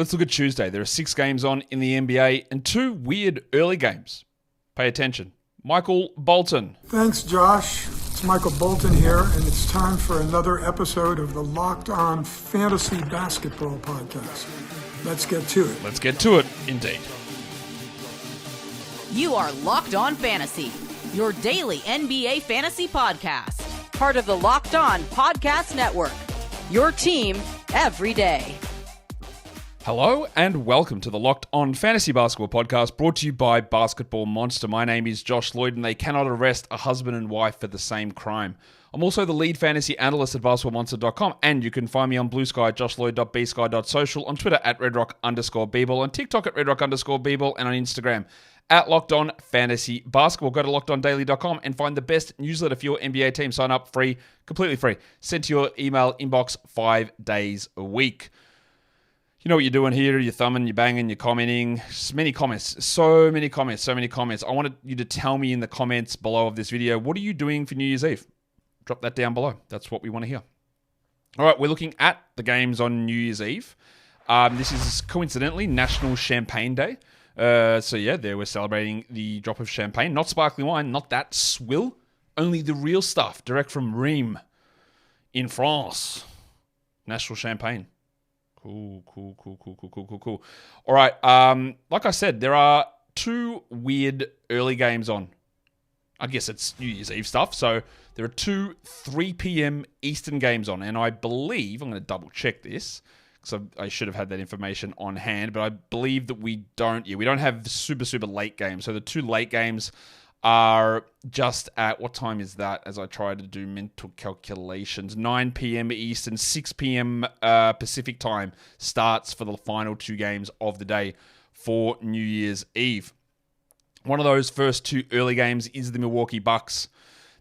Let's look at Tuesday. There are 6 games on in the NBA and 2 weird early games. Pay attention. Michael Bolton. Thanks, Josh. It's Michael Bolton here, and it's time for another episode of the Locked On Fantasy Basketball Podcast. Let's get to it. Let's get to it, indeed. You are Locked On Fantasy, your daily NBA fantasy podcast. Part of the Locked On Podcast Network, your team every day. Hello and welcome to the Locked On Fantasy Basketball Podcast, brought to you by Basketball Monster. My name is Josh Lloyd, and they cannot arrest a husband and wife for the same crime. I'm also the lead fantasy analyst at basketballmonster.com, and you can find me on Blue Sky at joshloyd.bsky.social, on Twitter at redrock_bball, on TikTok at redrock_bball, and on Instagram at Locked On Fantasy Basketball. Go to lockedondaily.com and find the best newsletter for your NBA team. Sign up free, completely free. Sent to your email inbox 5 days a week. You know what you're doing here. You're thumbing, you're banging, you're commenting. So many comments. I wanted you to tell me in the comments below of this video, what are you doing for New Year's Eve? Drop that down below. That's what we want to hear. All right, we're looking at the games on New Year's Eve. This is coincidentally National Champagne Day. So yeah, there we're celebrating the drop of champagne. Not sparkling wine, not that swill. Only the real stuff, direct from Reims in France. National Champagne. Cool. All right, like I said, there are 2 weird early games on. I guess it's New Year's Eve stuff. So there are 2 3 p.m. Eastern games on. And I believe, I'm going to double check this, because I should have had that information on hand, but I believe that we don't have super late games. So the 2 late games are just at, what time is that as I try to do mental calculations, 9 p.m. Eastern, 6 p.m. Pacific time starts for the final 2 games of the day for New Year's Eve. One of those first 2 early games is the Milwaukee Bucks.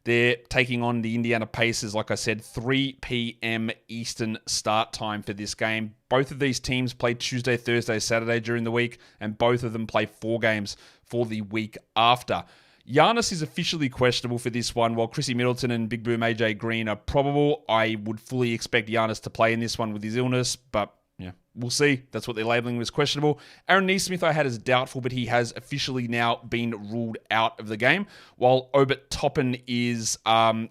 They're taking on the Indiana Pacers, like I said, 3 p.m. Eastern start time for this game. Both of these teams play Tuesday, Thursday, Saturday during the week, and both of them play 4 games for the week after. Giannis is officially questionable for this one, while Chrissy Middleton and Big Boom AJ Green are probable. I would fully expect Giannis to play in this one with his illness, but yeah, we'll see. That's what they're labeling as questionable. Aaron Nesmith I had as doubtful, but he has officially now been ruled out of the game, while Obit Toppin is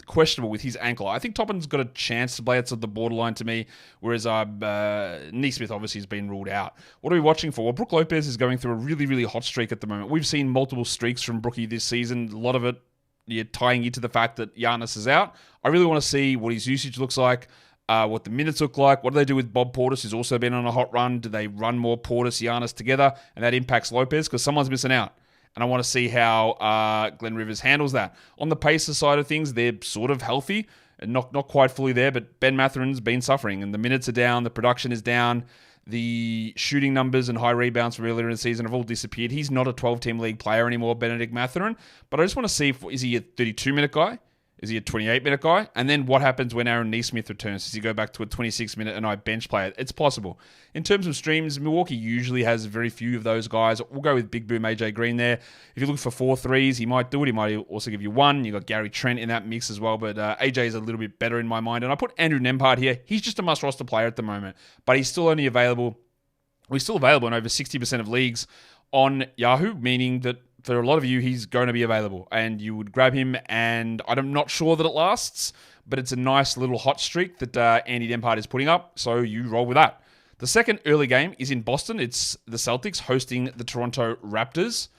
questionable with his ankle. I think Toppin's got a chance to play. It's at the borderline to me, whereas Nesmith obviously has been ruled out. What are we watching for? Well, Brook Lopez is going through a really hot streak at the moment. We've seen multiple streaks from Brookie this season. A lot of it tying into the fact that Giannis is out. I really want to see what his usage looks like. What the minutes look like. What do they do with Bob Portis, who's also been on a hot run? Do they run more Portis, Giannis together? And that impacts Lopez because someone's missing out. And I want to see how Glenn Rivers handles that. On the Pacers side of things, they're sort of healthy. Not quite fully there, but Ben Matherin's been suffering. And the minutes are down, the production is down. The shooting numbers and high rebounds from earlier in the season have all disappeared. He's not a 12-team league player anymore, Benedict Mathurin. But I just want to see, is he a 32-minute guy? Is he a 28-minute guy? And then what happens when Aaron Nesmith returns? Does he go back to a 26-minute and I bench player? It's possible. In terms of streams, Milwaukee usually has very few of those guys. We'll go with Big Boom AJ Green there. If you look for 4 threes, he might do it. He might also give you 1. You've got Gary Trent in that mix as well, but AJ is a little bit better in my mind. And I put Andrew Nembhard here. He's just a must-roster player at the moment, but he's still only available. He's still available in over 60% of leagues on Yahoo, meaning that for a lot of you, he's going to be available, and you would grab him, and I'm not sure that it lasts, but it's a nice little hot streak that Andy Nembhard is putting up, so you roll with that. The second early game is in Boston. It's the Celtics hosting the Toronto Raptors.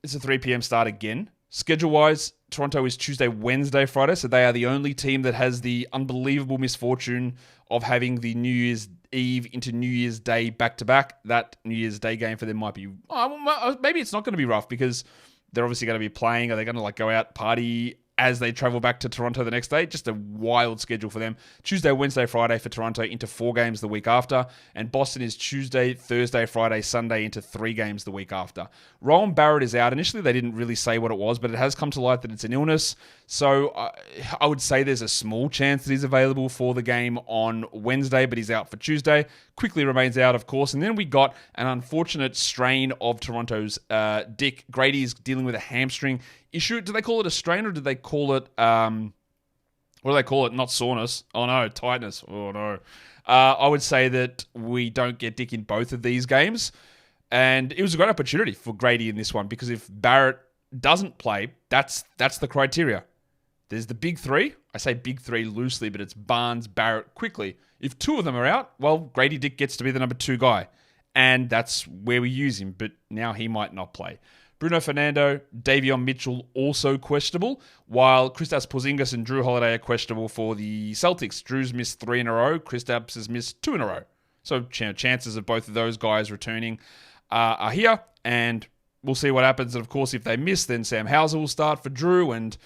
It's a 3 p.m. start again. Schedule-wise, Toronto is Tuesday, Wednesday, Friday, so they are the only team that has the unbelievable misfortune of having the New Year's Eve into New Year's Day back-to-back. That New Year's Day game for them might be... maybe it's not going to be rough because they're obviously going to be playing. Are they going to go out, party as they travel back to Toronto the next day? Just a wild schedule for them. Tuesday, Wednesday, Friday for Toronto into 4 games the week after. And Boston is Tuesday, Thursday, Friday, Sunday into 3 games the week after. Rowan Barrett is out. Initially, they didn't really say what it was, but it has come to light that it's an illness. So I would say there's a small chance that he's available for the game on Wednesday, but he's out for Tuesday. Quickly remains out, of course. And then we got an unfortunate strain of Toronto's Dick. Grady's dealing with a hamstring issue. Do they call it a strain or do they call it what do they call it? Not soreness. Oh no, tightness. Oh no. I would say that we don't get Dick in both of these games. And it was a great opportunity for Grady in this one because if Barrett doesn't play, that's the criteria. There's the big three. I say big three loosely, but it's Barnes, Barrett, quickly. If two of them are out, well, Grady Dick gets to be the number 2 guy. And that's where we use him, but now he might not play. Bruno Fernando, Davion Mitchell also questionable, while Kristaps Porzingis and Drew Holiday are questionable for the Celtics. Drew's missed 3 in a row. Kristaps has missed 2 in a row. So chances of both of those guys returning are here, and we'll see what happens. And of course, if they miss, then Sam Hauser will start for Drew, and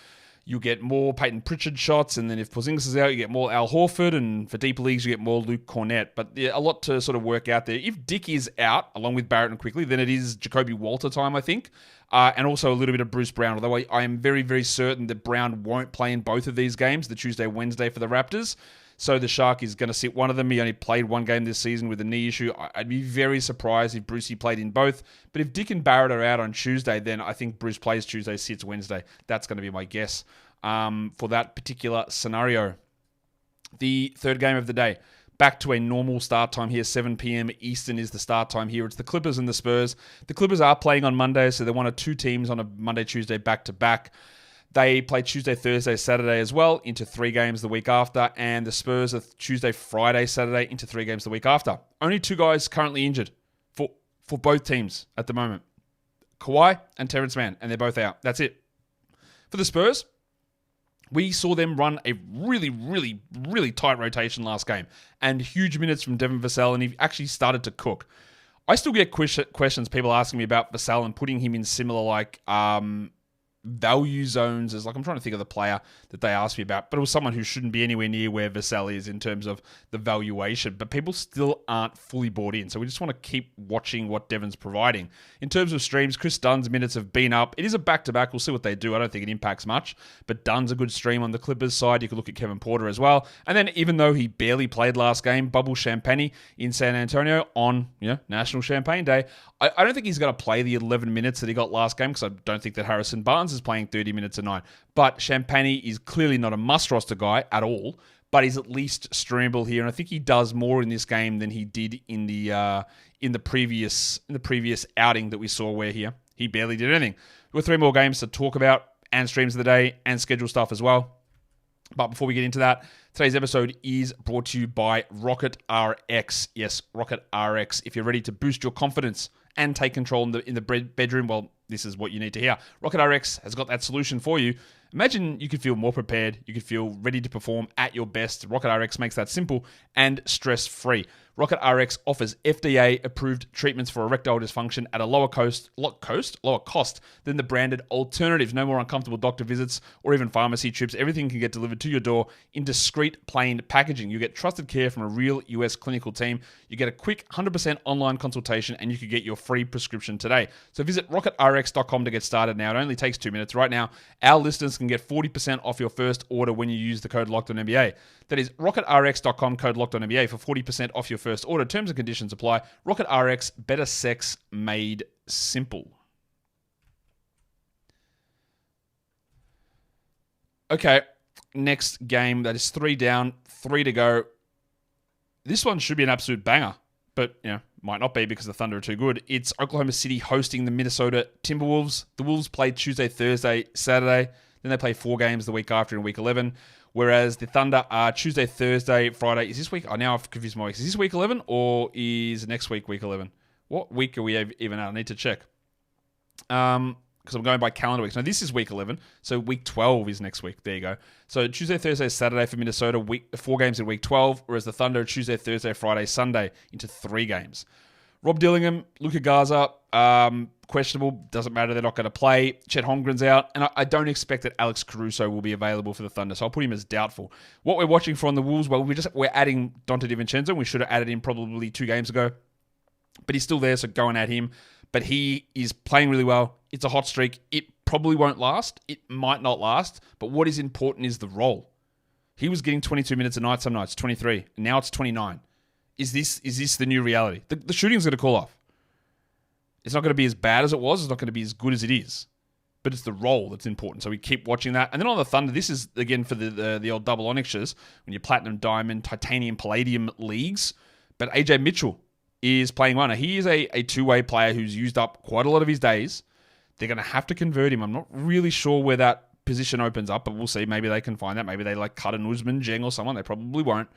you'll get more Peyton Pritchard shots. And then if Porzingis is out, you get more Al Horford, and for deeper leagues, you get more Luke Cornett. But yeah, a lot to sort of work out there. If Dick is out, along with Barrett and Quickly, then it is Jacoby Walter time, I think. And also a little bit of Bruce Brown, although I am very, very certain that Brown won't play in both of these games, the Tuesday, Wednesday for the Raptors. So the Shark is going to sit one of them. He only played one game this season with a knee issue. I'd be very surprised if Brucey played in both. But if Dick and Barrett are out on Tuesday, then I think Bruce plays Tuesday, sits Wednesday. That's going to be my guess for that particular scenario. The third game of the day. Back to a normal start time here. 7 p.m. Eastern is the start time here. It's the Clippers and the Spurs. The Clippers are playing on Monday, so they're one of 2 teams on a Monday, Tuesday back-to-back. They play Tuesday, Thursday, Saturday as well into 3 games the week after. And the Spurs are Tuesday, Friday, Saturday into 3 games the week after. Only 2 guys currently injured for both teams at the moment. Kawhi and Terrence Mann, and they're both out. That's it. For the Spurs, we saw them run a really, really, really tight rotation last game. And huge minutes from Devin Vassell, and he actually started to cook. I still get questions, people asking me about Vassell and putting him in similar value zones as I'm trying to think of the player that they asked me about, but it was someone who shouldn't be anywhere near where Vassell is in terms of the valuation, but people still aren't fully bought in. So we just want to keep watching what Devin's providing. In terms of streams, Chris Dunn's minutes have been up. It is a back-to-back. We'll see what they do. I don't think it impacts much, but Dunn's a good stream on the Clippers side. You could look at Kevin Porter as well. And then even though he barely played last game, Bubble Champagne in San Antonio on National Champagne Day, I don't think he's going to play the 11 minutes that he got last game because I don't think that Harrison Barnes is playing 30 minutes a night. But Champagne is clearly not a must-roster guy at all, but he's at least streamable here, and I think he does more in this game than he did in the previous outing that we saw where he barely did anything. We've got 3 more games to talk about, and streams of the day, and schedule stuff as well. But before we get into that, today's episode is brought to you by Rocket RX. Yes, Rocket RX. If you're ready to boost your confidence and take control in the bedroom, well, this is what you need to hear. Rocket RX has got that solution for you. Imagine you could feel more prepared, you could feel ready to perform at your best. Rocket RX makes that simple and stress-free. Rocket RX offers FDA-approved treatments for erectile dysfunction at a lower cost than the branded alternatives. No more uncomfortable doctor visits or even pharmacy trips. Everything can get delivered to your door in discreet, plain packaging. You get trusted care from a real US clinical team. You get a quick 100% online consultation, and you can get your free prescription today. So visit rocketrx.com to get started now. It only takes 2 minutes. Right now, our listeners can get 40% off your first order when you use the code LOCKEDONNBA. That is rocketrx.com, code LOCKEDONNBA for 40% off your first order. Terms and conditions apply. Rocket RX, better sex made simple. Okay, next game. That is 3 down, 3 to go. This one should be an absolute banger, but might not be because the Thunder are too good. It's Oklahoma City hosting the Minnesota Timberwolves. The Wolves play Tuesday, Thursday, Saturday. Then they play 4 games the week after in week 11. Whereas the Thunder are Tuesday, Thursday, Friday. Is this week? Oh, now I've confused my weeks. Is this week 11 or is next week week 11? What week are we even at? I need to check. Because I'm going by calendar weeks. No, this is week 11. So week 12 is next week. There you go. So Tuesday, Thursday, Saturday for Minnesota. 4 games in week 12. Whereas the Thunder Tuesday, Thursday, Friday, Sunday into 3 games. Rob Dillingham, Luka Garza, questionable. Doesn't matter. They're not going to play. Chet Holmgren's out. And I don't expect that Alex Caruso will be available for the Thunder. So I'll put him as doubtful. What we're watching for on the Wolves, well, we're adding Donte DiVincenzo. We should have added him probably 2 games ago. But he's still there, so going at him. But he is playing really well. It's a hot streak. It probably won't last. It might not last. But what is important is the role. He was getting 22 minutes a night some nights, 23. And now it's 29. Is this the new reality? The shooting's going to cool off. It's not going to be as bad as it was. It's not going to be as good as it is. but it's the role that's important. So we keep watching that. And then on the Thunder, this is, again, for the old double onyxes, when you're platinum, diamond, titanium, palladium leagues. But AJ Mitchell is playing one. Now, he is a two-way player who's used up quite a lot of his days. They're going to have to convert him. I'm not really sure where that position opens up, but we'll see. Maybe they can find that. Maybe they cut an Usman, Jeng, or someone. They probably won't.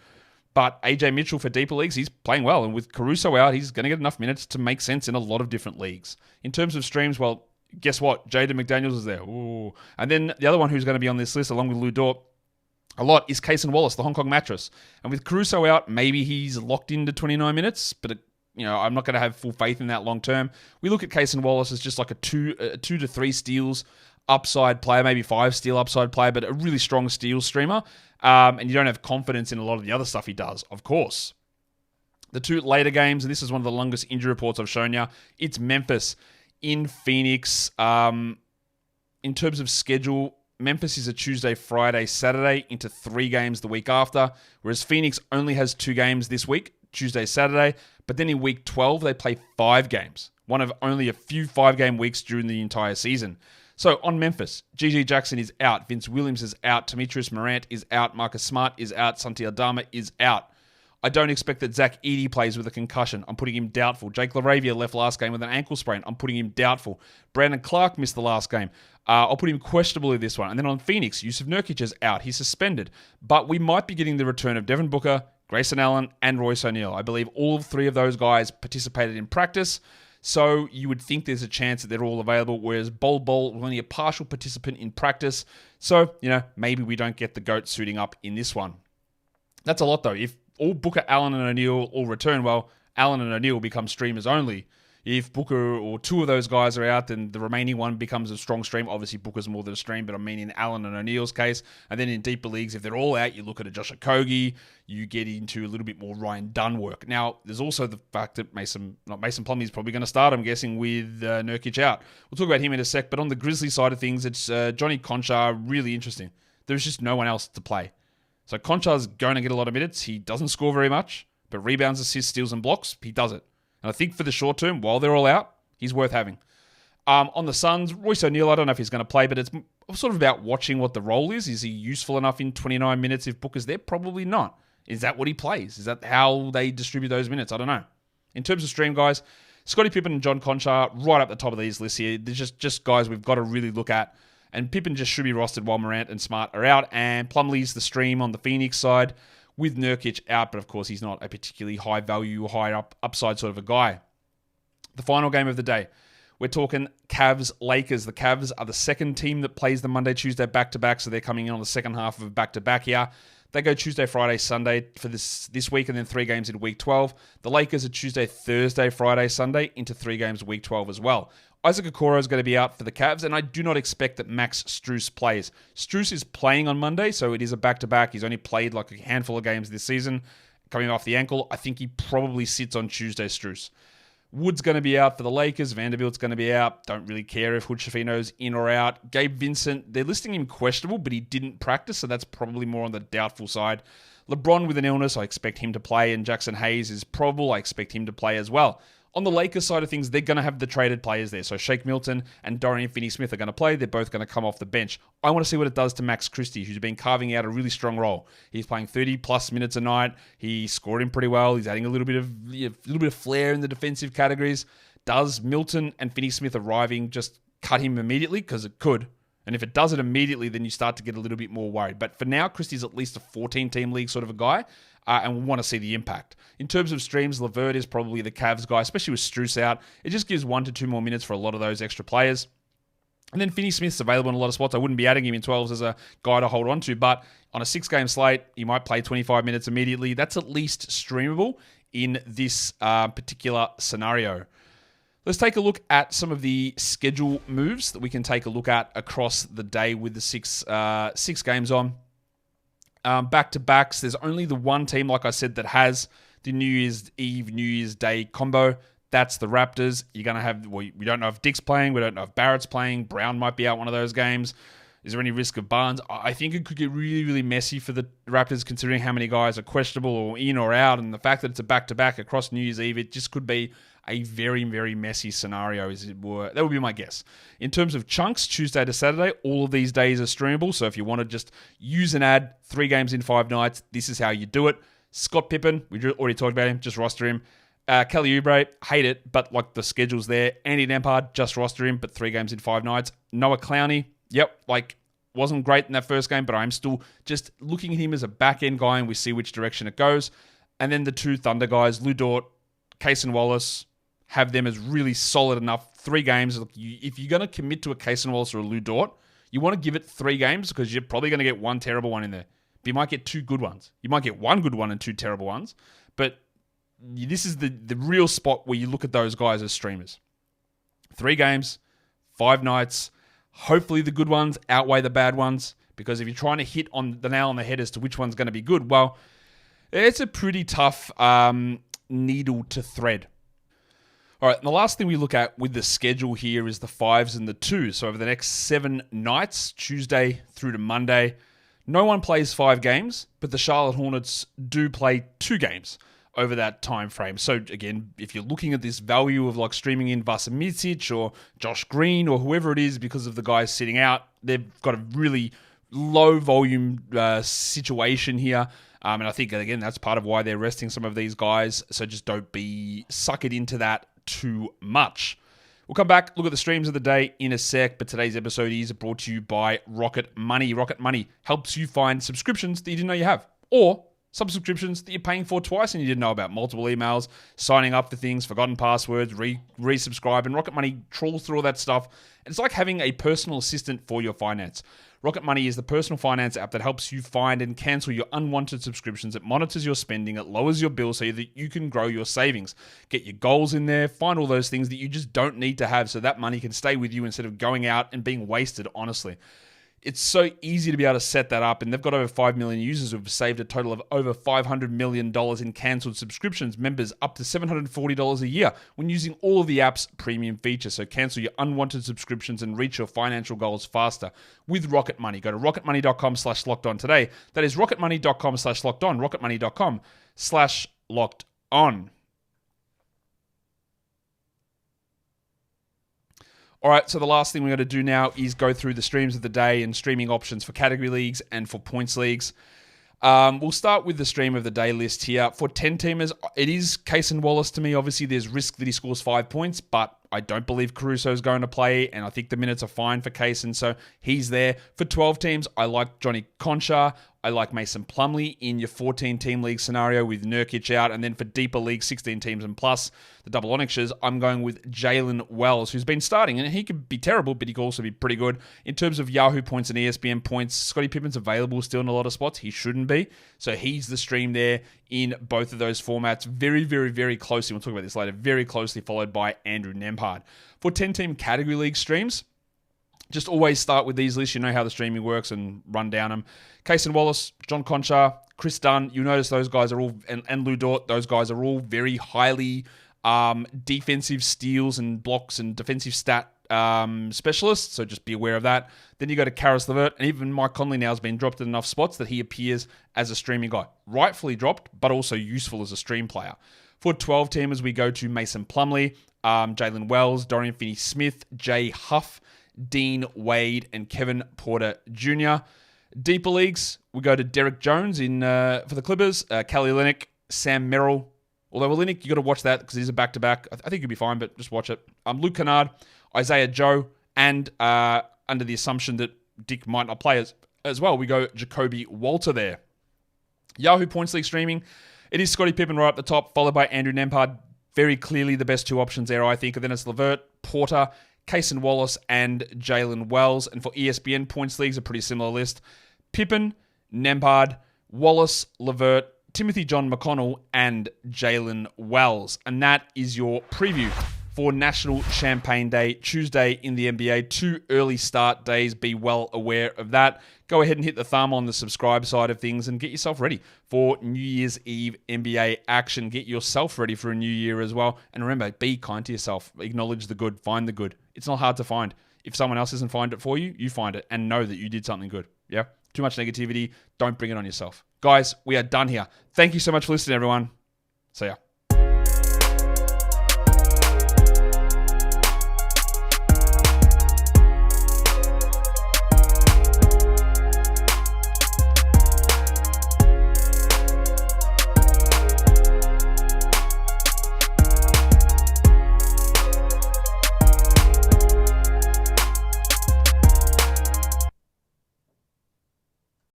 But AJ Mitchell for deeper leagues, he's playing well. And with Caruso out, he's going to get enough minutes to make sense in a lot of different leagues. In terms of streams, well, guess what? Jaden McDaniels is there. Ooh. And then the other one who's going to be on this list, along with Lou Dort, a lot, is Cason Wallace, the Hong Kong mattress. And with Caruso out, maybe he's locked into 29 minutes, but I'm not going to have full faith in that long term. We look at Cason Wallace as just like a 2 to 3 steals upside player, maybe 5 steal upside player, but a really strong steal streamer. And you don't have confidence in a lot of the other stuff he does, of course. The 2 later games, and this is one of the longest injury reports I've shown you, it's Memphis in Phoenix. In terms of schedule, Memphis is a Tuesday, Friday, Saturday into 3 games the week after, whereas Phoenix only has 2 games this week, Tuesday, Saturday. But then in week 12, they play 5 games, one of only a few 5-game weeks during the entire season. So on Memphis, GG Jackson is out, Vince Williams is out, Demetrius Morant is out, Marcus Smart is out, Santi Aldama is out. I don't expect that Zach Edey plays with a concussion. I'm putting him doubtful. Jake LaRavia left last game with an ankle sprain. I'm putting him doubtful. Brandon Clark missed the last game. I'll put him questionable in this one. And then on Phoenix, Yusuf Nurkic is out. He's suspended. But we might be getting the return of Devin Booker, Grayson Allen, and Royce O'Neal. I believe all 3 of those guys participated in practice. So you would think there's a chance that they're all available, whereas Bol was only a partial participant in practice. So, maybe we don't get the GOAT suiting up in this one. That's a lot, though. If all Booker, Allen, and O'Neal all return, well, Allen and O'Neal become streamers only. If Booker or 2 of those guys are out, then the remaining one becomes a strong stream. Obviously, Booker's more than a stream, but I mean in Allen and O'Neal's case. And then in deeper leagues, if they're all out, you look at a Josh Okogie, you get into a little bit more Ryan Dunn work. Now, there's also the fact that Mason Plumlee is probably going to start, I'm guessing, with Nurkic out. We'll talk about him in a sec, but on the Grizzlies side of things, it's Johnny Konchar, really interesting. There's just no one else to play. So Konchar's going to get a lot of minutes. He doesn't score very much, but rebounds, assists, steals, and blocks, he does it. And I think for the short term, while they're all out, he's worth having. On the Suns, Royce O'Neal, I don't know if he's going to play, but it's sort of about watching what the role is. Is he useful enough in 29 minutes if Booker's there? Probably not. Is that what he plays? Is that how they distribute those minutes? I don't know. In terms of stream, guys, Scotty Pippen and John Konchar, right up the top of these lists here. They're just guys we've got to really look at. And Pippen just should be rostered while Morant and Smart are out. And Plumlee's the stream on the Phoenix side with Nurkic out. But of course, he's not a particularly high value, upside sort of a guy. The final game of the day. We're talking Cavs-Lakers. The Cavs are the second team that plays the Monday, Tuesday back-to-back. So they're coming in on the second half of a back-to-back here. They go Tuesday, Friday, Sunday for this week, and then 3 games in week 12. The Lakers are Tuesday, Thursday, Friday, Sunday into 3 games week 12 as well. Isaac Okoro is going to be out for the Cavs, and I do not expect that Max Strus plays. Strus is playing on Monday, so it is a back-to-back. He's only played like a handful of games this season. Coming off the ankle, I think he probably sits on Tuesday, Strus. Wood's going to be out for the Lakers. Vanderbilt's going to be out. Don't really care if Hood-Schifino's in or out. Gabe Vincent, they're listing him questionable, but he didn't practice, so that's probably more on the doubtful side. LeBron with an illness, I expect him to play, and Jackson Hayes is probable. I expect him to play as well. On the Lakers side of things, they're going to have the traded players there. So Shake Milton and Dorian Finney-Smith are going to play. They're both going to come off the bench. I want to see what it does to Max Christie, who's been carving out a really strong role. He's playing 30-plus minutes a night. He scored him pretty well. He's adding a little bit of flair in the defensive categories. Does Milton and Finney-Smith arriving just cut him immediately? Because it could. And if it does it immediately, then you start to get a little bit more worried. But for now, Christie's at least a 14-team league sort of a guy. And we want to see the impact. In terms of streams, LeVert is probably the Cavs guy, especially with Strus out. It just gives 1 to 2 more minutes for a lot of those extra players. And then Finney-Smith's available in a lot of spots. I wouldn't be adding him in 12s as a guy to hold on to, but on a 6-game slate, he might play 25 minutes immediately. That's at least streamable in this particular scenario. Let's take a look at some of the schedule moves that we can take a look at across the day with the six games on. Back-to-backs, there's only the one team, like I said, that has the New Year's Eve, New Year's Day combo. That's the Raptors. You're going to have, we don't know if Dick's playing. We don't know if Barrett's playing. Brown might be out one of those games. Is there any risk of Barnes? I think it could get really, really messy for the Raptors considering how many guys are questionable or in or out, and the fact that it's a back-to-back across New Year's Eve, it just could be a very, very messy scenario, as it were. That would be my guess. In terms of chunks, Tuesday to Saturday, all of these days are streamable, so if you want to just use and add 3 games in 5 nights, this is how you do it. Scott Pippen, we already talked about him, just roster him. Kelly Oubre, hate it, but like the schedule's there. Andy Nembhard, just roster him, but 3 games in 5 nights. Noah Clowney, wasn't great in that first game, but I'm still just looking at him as a back-end guy, and we see which direction it goes. And then the 2 Thunder guys, Lou Dort, Cason Wallace, have them as really solid enough. 3 games. Look, if you're going to commit to a Cason Wallace or a Lou Dort, you want to give it 3 games because you're probably going to get 1 terrible one in there. But you might get 2 good ones. You might get 1 good one and 2 terrible ones. But this is the real spot where you look at those guys as streamers. 3 games, 5 nights. Hopefully the good ones outweigh the bad ones, because if you're trying to hit on the nail on the head as to which one's going to be good, well, it's a pretty tough needle to thread. All right, and the last thing we look at with the schedule here is the 5s and the 2s. So over the next 7 nights, Tuesday through to Monday, no one plays 5 games, but the Charlotte Hornets do play 2 games over that time frame. So again, if you're looking at this value of like streaming in Vassell or Josh Green or whoever it is because of the guys sitting out, they've got a really low volume situation here. And I think, again, that's part of why they're resting some of these guys. So just don't be suckered into that too much. We'll come back, look at the streams of the day in a sec, but today's episode is brought to you by Rocket Money. Rocket Money helps you find subscriptions that you didn't know you have, or some subscriptions that you're paying for twice and you didn't know about. Multiple emails, signing up for things, forgotten passwords, resubscribe, and Rocket Money trawls through all that stuff. It's like having a personal assistant for your finance. Rocket Money is the personal finance app that helps you find and cancel your unwanted subscriptions. It monitors your spending, it lowers your bill so that you can grow your savings. Get your goals in there, find all those things that you just don't need to have so that money can stay with you instead of going out and being wasted, honestly. It's so easy to be able to set that up, and they've got over 5 million users who have saved a total of over $500 million in cancelled subscriptions, members up to $740 a year when using all of the app's premium features. So cancel your unwanted subscriptions and reach your financial goals faster with Rocket Money. Go to rocketmoney.com/lockedon today. That is rocketmoney.com/lockedon, rocketmoney.com/lockedon. All right, so the last thing we're going to do now is go through the streams of the day and streaming options for category leagues and for points leagues. We'll start with the stream of the day list here. For 10-teamers, it is Cason Wallace to me. Obviously, there's risk that he scores 5 points, but I don't believe Caruso is going to play, and I think the minutes are fine for Cason, so he's there. For 12 teams, I like Johnny Konchar. I like Mason Plumlee in your 14-team league scenario with Nurkic out. And then for deeper leagues, 16 teams and plus, the double onyxes, I'm going with Jalen Wells, who's been starting. And he could be terrible, but he could also be pretty good. In terms of Yahoo points and ESPN points, Scotty Pippen's available still in a lot of spots. He shouldn't be. So he's the stream there in both of those formats. Very, very, very closely, we'll talk about this later, very closely followed by Andrew Nembhard. For 10-team category league streams, just always start with these lists. You know how the streaming works and run down them. Cason Wallace, John Konchar, Chris Dunn. You notice those guys are all, and Lou Dort, those guys are all very highly defensive steals and blocks and defensive stat specialists. So just be aware of that. Then you go to Caris LeVert, and even Mike Conley now has been dropped in enough spots that he appears as a streaming guy. Rightfully dropped, but also useful as a stream player. For 12 teamers, we go to Mason Plumlee, Jalen Wells, Dorian Finney-Smith, Jay Huff, Dean Wade, and Kevin Porter Jr. Deeper leagues, we go to Derek Jones in for the Clippers, Kelly Olynyk, Sam Merrill. Although Olynyk, you got to watch that because he's a back-to-back. I think he'll be fine, but just watch it. Luke Kennard, Isaiah Joe, and under the assumption that Dick might not play as well, we go Jacoby Walter there. Yahoo Points League streaming, it is Scotty Pippen right up the top, followed by Andrew Nembhard. Very clearly the best 2 options there, I think. And then it's LeVert, Porter, Cason Wallace, and Jalen Wells. And for ESPN points leagues, a pretty similar list. Pippen, Nembhard, Wallace, LeVert, Timothy John McConnell, and Jalen Wells. And that is your preview for National Champagne Day, Tuesday in the NBA. 2 early start days. Be well aware of that. Go ahead and hit the thumb on the subscribe side of things and get yourself ready for New Year's Eve NBA action. Get yourself ready for a new year as well. And remember, be kind to yourself. Acknowledge the good. Find the good. It's not hard to find. If someone else doesn't find it for you, you find it and know that you did something good. Yeah? Too much negativity. Don't bring it on yourself. Guys, we are done here. Thank you so much for listening, everyone. See ya.